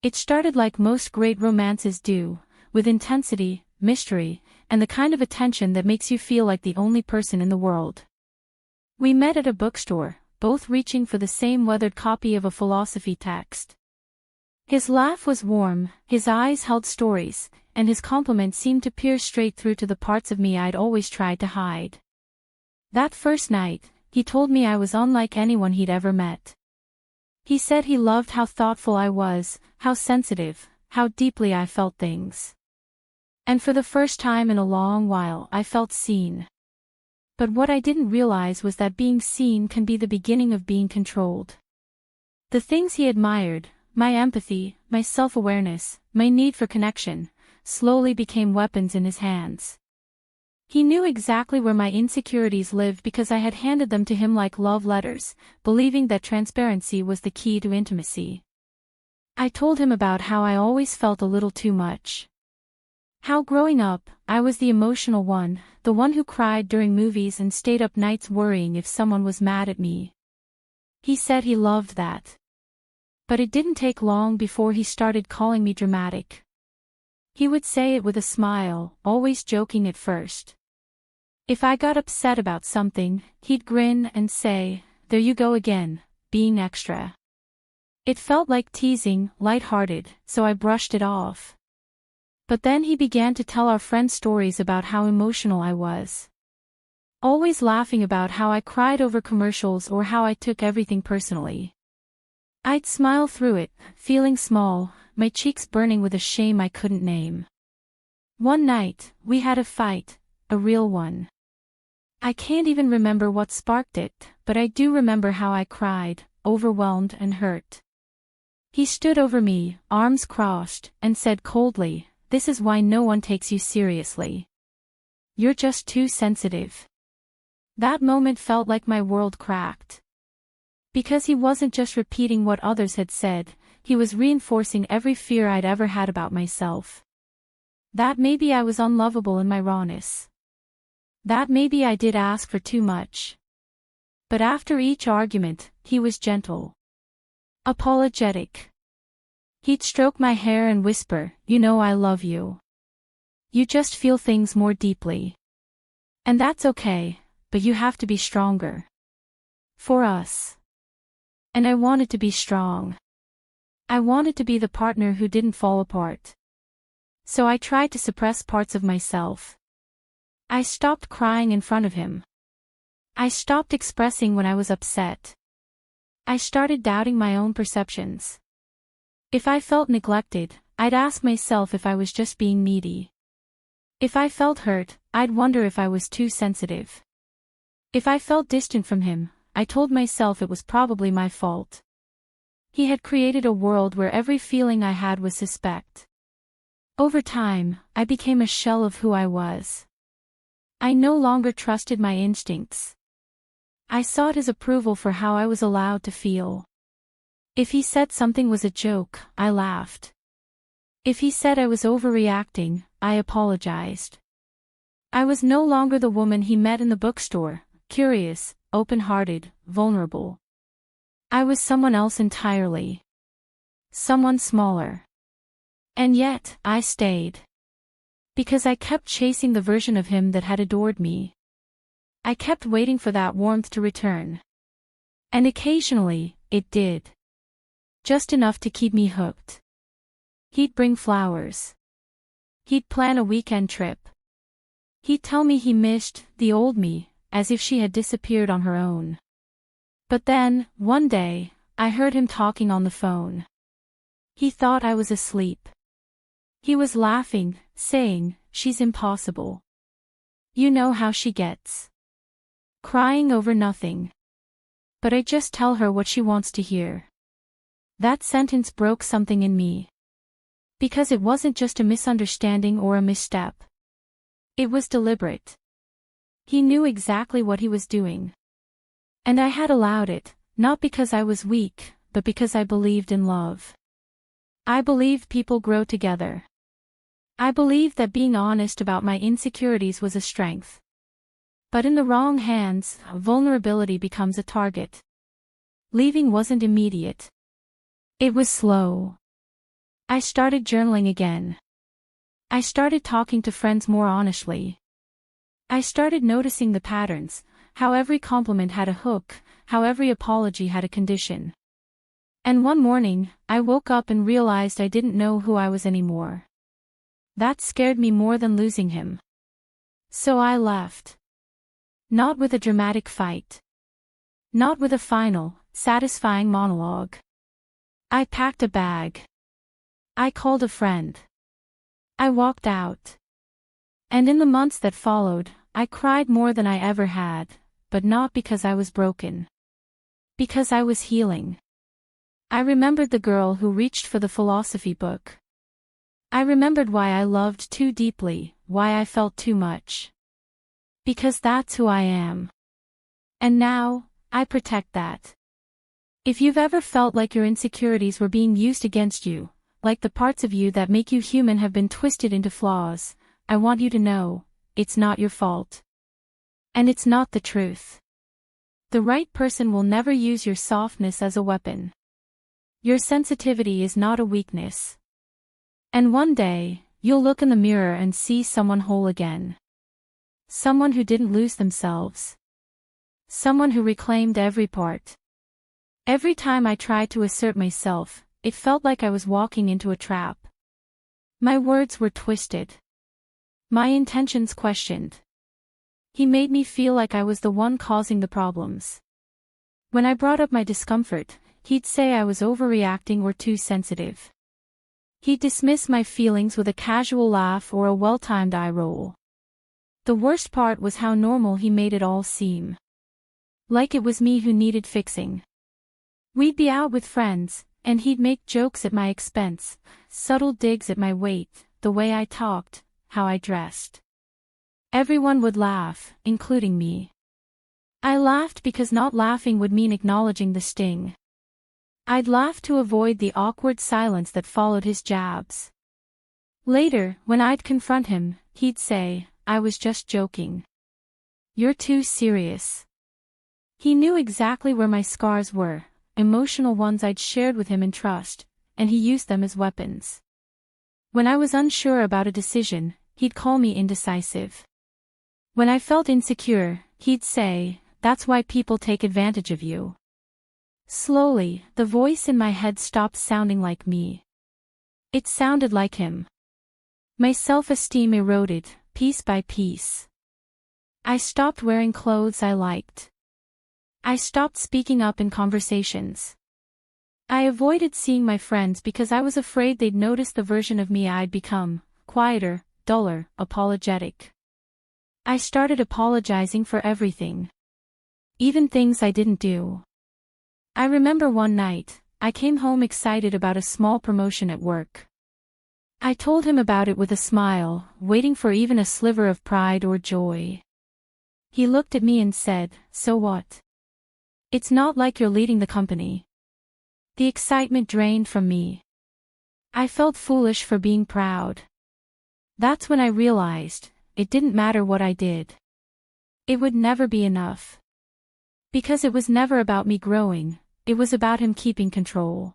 It started like most great romances do, with intensity, mystery, and the kind of attention that makes you feel like the only person in the world. We met at a bookstore, both reaching for the same weathered copy of a philosophy text. His laugh was warm, his eyes held stories, and his compliments seemed to pierce straight through to the parts of me I'd always tried to hide. That first night, he told me I was unlike anyone he'd ever met. He said he loved how thoughtful I was, how sensitive, how deeply I felt things. And for the first time in a long while I felt seen. But what I didn't realize was that being seen can be the beginning of being controlled. The things he admired, my empathy, my self-awareness, my need for connection, slowly became weapons in his hands. He knew exactly where my insecurities lived because I had handed them to him like love letters, believing that transparency was the key to intimacy. I told him about how I always felt a little too much. How growing up, I was the emotional one, the one who cried during movies and stayed up nights worrying if someone was mad at me. He said he loved that. But it didn't take long before he started calling me dramatic. He would say it with a smile, always joking at first. If I got upset about something, he'd grin and say, "There you go again, being extra." It felt like teasing, light-hearted, so I brushed it off. But then he began to tell our friends stories about how emotional I was. Always laughing about how I cried over commercials or how I took everything personally. I'd smile through it, feeling small, my cheeks burning with a shame I couldn't name. One night, we had a fight, a real one. I can't even remember what sparked it, but I do remember how I cried, overwhelmed and hurt. He stood over me, arms crossed, and said coldly, "This is why no one takes you seriously. You're just too sensitive." That moment felt like my world cracked. Because he wasn't just repeating what others had said, he was reinforcing every fear I'd ever had about myself. That maybe I was unlovable in my rawness. That maybe I did ask for too much. But after each argument, he was gentle. Apologetic. He'd stroke my hair and whisper, "You know I love you. You just feel things more deeply. And that's okay, but you have to be stronger. For us." And I wanted to be strong. I wanted to be the partner who didn't fall apart. So I tried to suppress parts of myself. I stopped crying in front of him. I stopped expressing when I was upset. I started doubting my own perceptions. If I felt neglected, I'd ask myself if I was just being needy. If I felt hurt, I'd wonder if I was too sensitive. If I felt distant from him, I told myself it was probably my fault. He had created a world where every feeling I had was suspect. Over time, I became a shell of who I was. I no longer trusted my instincts. I sought his approval for how I was allowed to feel. If he said something was a joke, I laughed. If he said I was overreacting, I apologized. I was no longer the woman he met in the bookstore, curious, open-hearted, vulnerable. I was someone else entirely. Someone smaller. And yet, I stayed. Because I kept chasing the version of him that had adored me. I kept waiting for that warmth to return. And occasionally, it did. Just enough to keep me hooked. He'd bring flowers. He'd plan a weekend trip. He'd tell me he missed the old me, as if she had disappeared on her own. But then, one day, I heard him talking on the phone. He thought I was asleep. He was laughing, saying, "She's impossible. You know how she gets. Crying over nothing. But I just tell her what she wants to hear." That sentence broke something in me. Because it wasn't just a misunderstanding or a misstep. It was deliberate. He knew exactly what he was doing. And I had allowed it, not because I was weak, but because I believed in love. I believed people grow together. I believed that being honest about my insecurities was a strength. But in the wrong hands, vulnerability becomes a target. Leaving wasn't immediate. It was slow. I started journaling again. I started talking to friends more honestly. I started noticing the patterns, how every compliment had a hook, how every apology had a condition. And one morning, I woke up and realized I didn't know who I was anymore. That scared me more than losing him. So I left. Not with a dramatic fight. Not with a final, satisfying monologue. I packed a bag. I called a friend. I walked out. And in the months that followed, I cried more than I ever had, but not because I was broken. Because I was healing. I remembered the girl who reached for the philosophy book. I remembered why I loved too deeply, why I felt too much. Because that's who I am. And now, I protect that. If you've ever felt like your insecurities were being used against you, like the parts of you that make you human have been twisted into flaws, I want you to know, it's not your fault. And it's not the truth. The right person will never use your softness as a weapon. Your sensitivity is not a weakness. And one day, you'll look in the mirror and see someone whole again. Someone who didn't lose themselves. Someone who reclaimed every part. Every time I tried to assert myself, it felt like I was walking into a trap. My words were twisted. My intentions questioned. He made me feel like I was the one causing the problems. When I brought up my discomfort, he'd say I was overreacting or too sensitive. He'd dismiss my feelings with a casual laugh or a well-timed eye roll. The worst part was how normal he made it all seem. Like it was me who needed fixing. We'd be out with friends, and he'd make jokes at my expense, subtle digs at my weight, the way I talked, how I dressed. Everyone would laugh, including me. I laughed because not laughing would mean acknowledging the sting. I'd laugh to avoid the awkward silence that followed his jabs. Later, when I'd confront him, he'd say, I was just joking. You're too serious. He knew exactly where my scars were, emotional ones I'd shared with him in trust, and he used them as weapons. When I was unsure about a decision, he'd call me indecisive. When I felt insecure, he'd say, that's why people take advantage of you. Slowly, the voice in my head stopped sounding like me. It sounded like him. My self-esteem eroded, piece by piece. I stopped wearing clothes I liked. I stopped speaking up in conversations. I avoided seeing my friends because I was afraid they'd notice the version of me I'd become, quieter, duller, apologetic. I started apologizing for everything. Even things I didn't do. I remember one night, I came home excited about a small promotion at work. I told him about it with a smile, waiting for even a sliver of pride or joy. He looked at me and said, so what? It's not like you're leading the company. The excitement drained from me. I felt foolish for being proud. That's when I realized, it didn't matter what I did. It would never be enough. Because it was never about me growing, it was about him keeping control.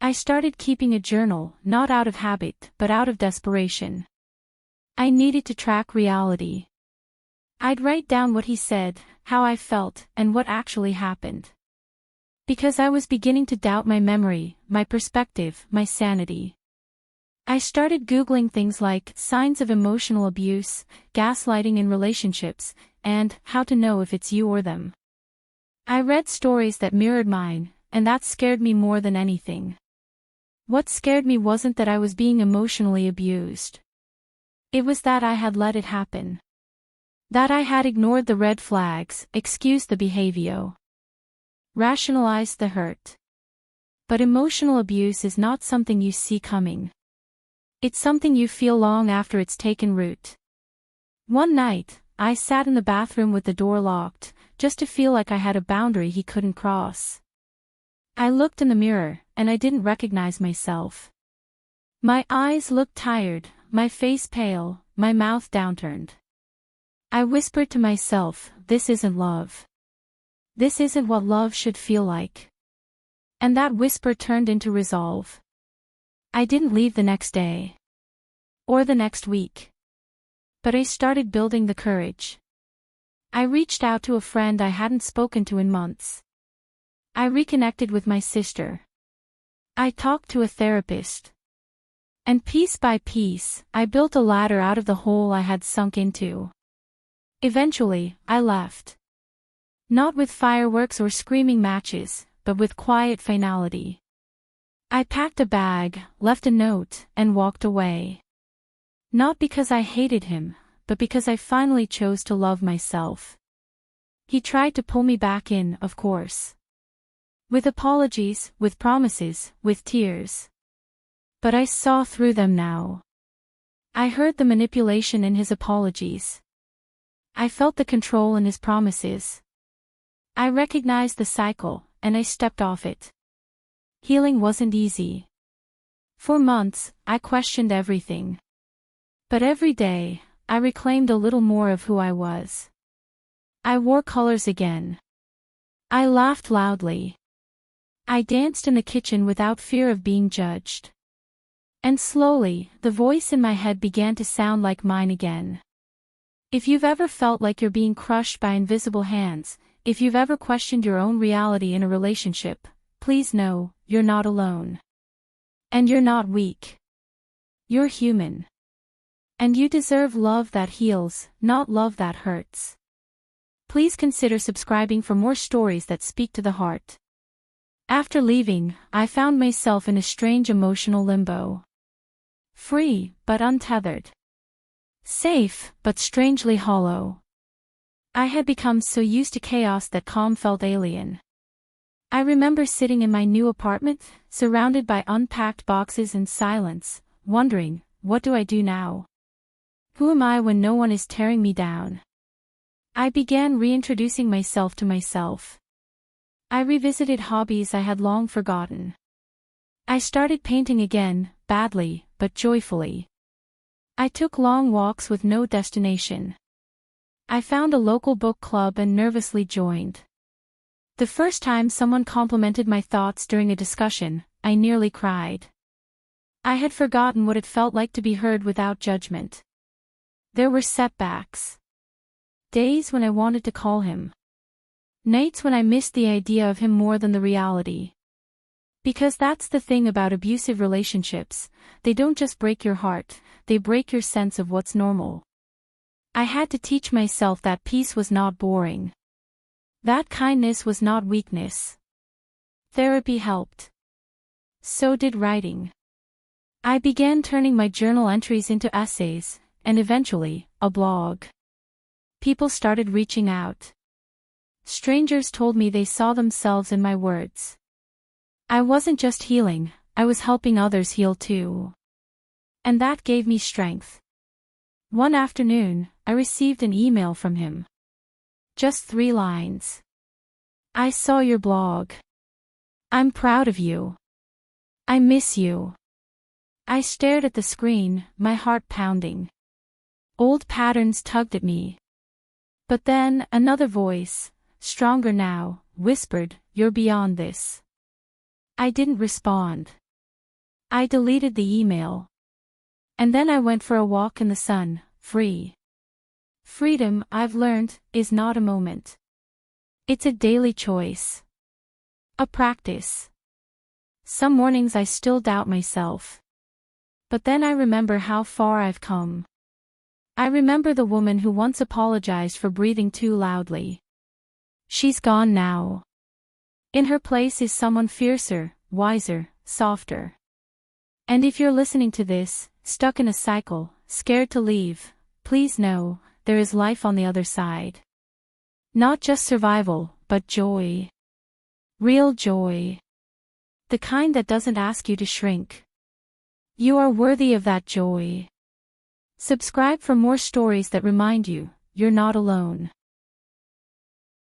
I started keeping a journal, not out of habit, but out of desperation. I needed to track reality. I'd write down what he said, how I felt, and what actually happened. Because I was beginning to doubt my memory, my perspective, my sanity. I started Googling things like signs of emotional abuse, gaslighting in relationships, and how to know if it's you or them. I read stories that mirrored mine, and that scared me more than anything. What scared me wasn't that I was being emotionally abused. It was that I had let it happen. That I had ignored the red flags, excused the behavior, rationalized the hurt. But emotional abuse is not something you see coming. It's something you feel long after it's taken root. One night, I sat in the bathroom with the door locked, just to feel like I had a boundary he couldn't cross. I looked in the mirror, and I didn't recognize myself. My eyes looked tired, my face pale, my mouth downturned. I whispered to myself, this isn't love. This isn't what love should feel like. And that whisper turned into resolve. I didn't leave the next day. Or the next week. But I started building the courage. I reached out to a friend I hadn't spoken to in months. I reconnected with my sister. I talked to a therapist. And piece by piece, I built a ladder out of the hole I had sunk into. Eventually, I left. Not with fireworks or screaming matches, but with quiet finality. I packed a bag, left a note, and walked away. Not because I hated him, but because I finally chose to love myself. He tried to pull me back in, of course. With apologies, with promises, with tears. But I saw through them now. I heard the manipulation in his apologies. I felt the control in his promises. I recognized the cycle, and I stepped off it. Healing wasn't easy. For months, I questioned everything. But every day, I reclaimed a little more of who I was. I wore colors again. I laughed loudly. I danced in the kitchen without fear of being judged. And slowly, the voice in my head began to sound like mine again. If you've ever felt like you're being crushed by invisible hands, if you've ever questioned your own reality in a relationship, please know, you're not alone. And you're not weak. You're human. And you deserve love that heals, not love that hurts. Please consider subscribing for more stories that speak to the heart. After leaving, I found myself in a strange emotional limbo. Free, but untethered. Safe, but strangely hollow. I had become so used to chaos that calm felt alien. I remember sitting in my new apartment, surrounded by unpacked boxes and silence, wondering, what do I do now? Who am I when no one is tearing me down? I began reintroducing myself to myself. I revisited hobbies I had long forgotten. I started painting again, badly, but joyfully. I took long walks with no destination. I found a local book club and nervously joined. The first time someone complimented my thoughts during a discussion, I nearly cried. I had forgotten what it felt like to be heard without judgment. There were setbacks. Days when I wanted to call him. Nights when I missed the idea of him more than the reality. Because that's the thing about abusive relationships, they don't just break your heart, they break your sense of what's normal. I had to teach myself that peace was not boring. That kindness was not weakness. Therapy helped. So did writing. I began turning my journal entries into essays, and eventually, a blog. People started reaching out. Strangers told me they saw themselves in my words. I wasn't just healing, I was helping others heal too. And that gave me strength. One afternoon, I received an email from him. Just 3 lines. I saw your blog. I'm proud of you. I miss you. I stared at the screen, my heart pounding. Old patterns tugged at me. But then, another voice, stronger now, whispered, "You're beyond this." I didn't respond. I deleted the email. And then I went for a walk in the sun, free. Freedom, I've learned, is not a moment. It's a daily choice. A practice. Some mornings I still doubt myself. But then I remember how far I've come. I remember the woman who once apologized for breathing too loudly. She's gone now. In her place is someone fiercer, wiser, softer. And if you're listening to this, stuck in a cycle, scared to leave, please know, there is life on the other side. Not just survival, but joy. Real joy. The kind that doesn't ask you to shrink. You are worthy of that joy. Subscribe for more stories that remind you, you're not alone.